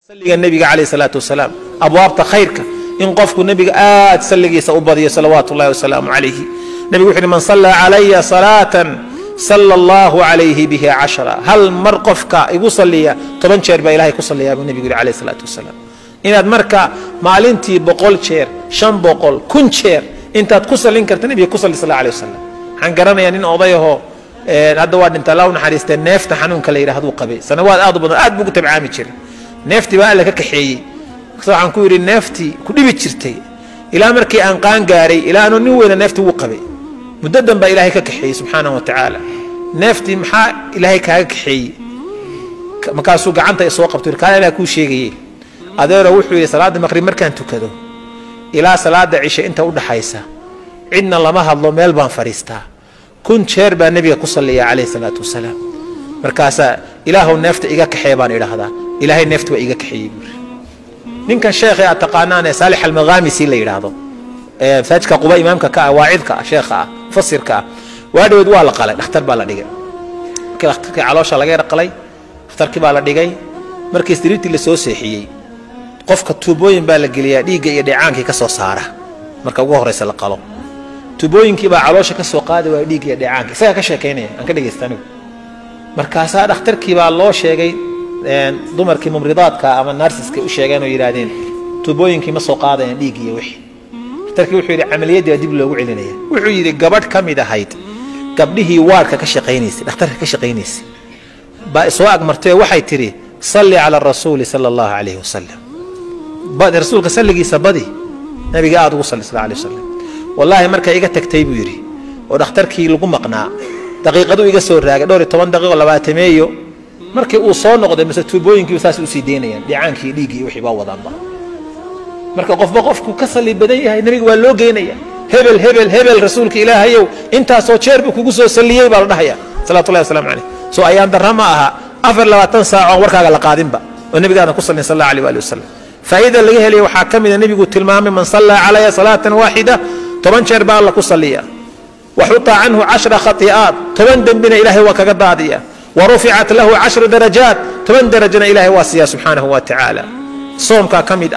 صلي النبي عليه الصلاة والسلام أبواب خيرك إن قفك النبي صلي سأبضي صلوات الله وسلامه عليه نبي وحنا من صلى علي صلاة صلى الله عليه بها 10 هل مرقفك يصلي طبعا شير بإلهي يصلي يا النبي عليه الصلاة والسلام إن مركا معلنتي بقول شير شن بقول كن شير أنت تصلي إنك النبي يصلي صلى الله عليه وسلم حنقرنا يعني إن أضيه هذا واد أنت لو نحرست النفط حنون كليره هذو قبي سنوات أضبط بقتب عامي شير neefti baa la ka kaxeeyay waxaan ku yiri neefti ku dhibi jirtay ilaa markii aan qaan gaaray ilaa aanu nin weyn neefti uu qabay muddadan baa ilaahay ka kaxeeyay subhanahu wa ta'ala neefti maxaa ilaahay kaaga kaxeeyay markaasuu gacanta soo qabtay kaan ilaahay ku sheegay adeero wuxuu yiri salaada maqrib markaan tukado ilaa salaada cisha inta u dhaxaysa cidna lama hadlo meel baan fariistaa kun jeer baa nabiga ku salliya alayhi salatu wasalaam markaasa ilaahu neefta iga kaxeey baan idhaahdaa إلهي نفت وإيجا كحيب نين شيخ أتقانان صالح المغامسي اللي يراهضو فاجك قبا إمامك كا واعظك شيخ فسر كا وادو يدوا على قلي اختار بالا ديجي كلا اختار علوش على غير قلي اختار كبالا ديجي مركز دريتي اللي سو سيحيي قفك توبوين بالا جليا ديجي يدعانك كسو سارة مركز وهرس القلو توبوين كبا علوش كسو قاد وديجي يدعانك فيها كشكيني أنك ديجي استنو مركز هذا اختار كبا الله شيء dumarkii mumridaadka ama narsiska u sheegeen oo yiraahdeen tubooyinkii ma soo qaadeen dhiigii wixii tarkii wuxuu yiri amaliyada dib loogu celinaya wuxuu yiri gabadh kamid ahayd gabdhihii waarka ka shaqeynayay dhakhtarka ka shaqeynayay ba soo agmartay waxay tiri salli ala rasuul sallallahu alayhi wasallam baad rasuulka salligiisa badi nabiga aad ugu sallallahu alayhi wasallam wallahi marka iga tagtay buu yiri oo dhakhtarkii lagu maqnaa daqiiqadu iga soo raagay dhowr 10 daqiiqo 20 meeyo markii uu soo noqday mise tuubooyinkii saas u sii deynayaan dhicaankii dhiigii wixii baa wadaanba marka qofku ka sali badan yahay nabiga waa loo geenaya hebel rasuulka ilaahayow inta soo jeer buu kugu soo saliyay baa la dhahayaa salaatu alayhi wasallam alayhi soo ayaan darama aha 24 saac warkaaga la qaadinba oo nabiga ku sallallahu alayhi wasallam faa'ida laga helay waxa kamid nabigu tilmaamay man salla alayhi salatan wahida toban jeer baa la ku saliya وحط عنه 10 خطيئات toban dambina ilaahay waa kaga daadiya ورفعت له 10 درجات 8 درجة إلهي واسيا سبحانه وتعالى صومك كمد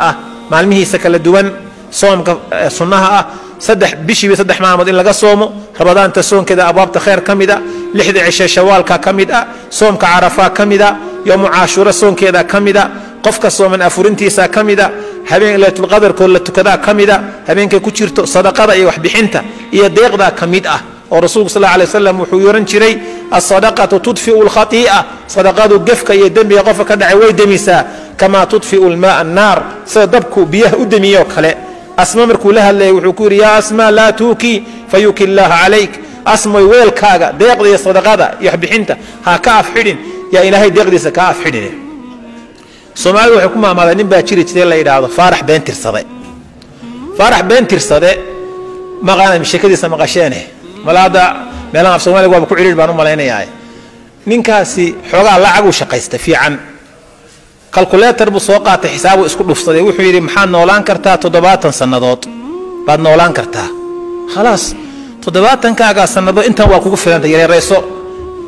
مالمه سكال الدوان صومك صنها صدح بشي بصدح معمد إلا صومه رمضان تسون كذا أبواب خير كمدا لحد عشاء شوال كمدا صومك عرفة كمدا يوم عاشوراء صوم كذا كمدا قفك صوم من أفورنتي سا كمدا هبين ليلة القدر كل كذا كمدا هبين كوتشيرتو صدقة أي واحد بحنته هي ديق ذا كمدا ورسول صلى الله عليه وسلم وحيورن شري الصدقة تطفئ الخطيئة صدقات قفك يدم يقفك دعوي دميسا كما تطفئ الماء النار صدبك بيه أدمي يوكله أسماء مركو لها اللي وحكور يا أسماء لا توكي فيوكي الله عليك أسماء ويل كاغا ديق دي الصدقات يحبي حنت ها كاف حدين يا إلهي ديق دي سكاف حدين سمعوا وحكومة ماذا نبا تشيري تشيري الله فارح بين ترصدي فارح بين ترصدي ما غانا مشكلة سمقاشينه ملاذا meelaha af Soomaaliga waa ku ciriir baan u maleynayaa ninkaasi xogaa lacag uu shaqaysta fiican calculator buu soo qaatay xisaab isku dhufsaday wuxuu yiri maxaa noolaan kartaa 70 sanadood baad noolaan kartaa خلاص 70 kaaga sanadood inta waa kugu filanta yareeyso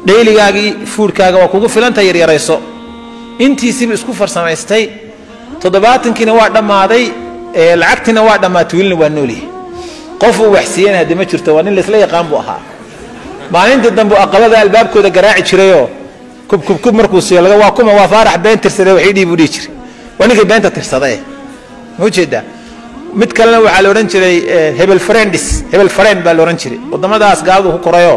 dheeligaagii foodkaaga waa kugu filanta yareeyso intiisiba isku farsamaystay 70 kiina waa dhamaaday lacagtina waa dhamaatay wiilna waa nooli qof uu waxsiiyana hadima jirto waa nin la isla yaqaan buu ahaa maalintii dambe aqalada albaabkooda garaaci jirayo kub markuu soo laga waa kuma waa faarax been tirsaday waxay dhiib u dhigi jiray waniga beenta tirsaday mujeeda mid kalena waxa la oran jiray hebel friend baa la oran jiray wadamadaas gaadu ku korayo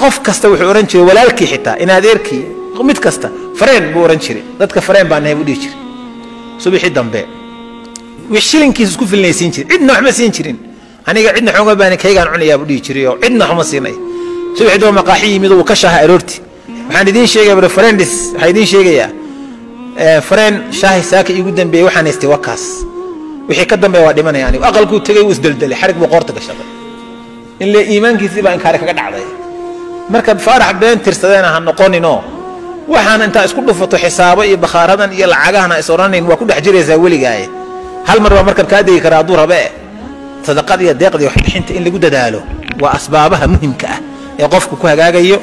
qof kasta wuxuu oran jiray walaalkii xitaa in adeerkii mid kasta friend buu oran jiray dadka friend baa neeb u dhigi jiray subaxii dambe wixshilinkiis isku filnaysiin jiray cidna wax ma siin jirin aniga cidna xooga baan kaygaan cunaya buu dhigi jiray oo cidna xuma siinay subaxii doo maqaaxii mid uu ka shaha aroorti waxaan idin sheegay friends waxaan idin sheegayaa friend shahi saaka igu dambeeyay waxaan istay wakaas wixii ka dambeeyay waa dhimanaya anigu aqalku tagay uu isdaldalay xarig buu qoorta gashaday in la iimaankiisa baa in kaare kaga dhacday marka faarax been tirsadeena ha noqonino waxaan inta isku dhufato xisaabo iyo bakhaaradan iyo lacagahana is oranayn waa ku dhex jiraysaa weligaay hal mar waa markab ka adeegi kara aduu rabe صدقات يا ديق دي وحبحنت إن لجود داله وأسبابها مهمة يقفك كهجاجيو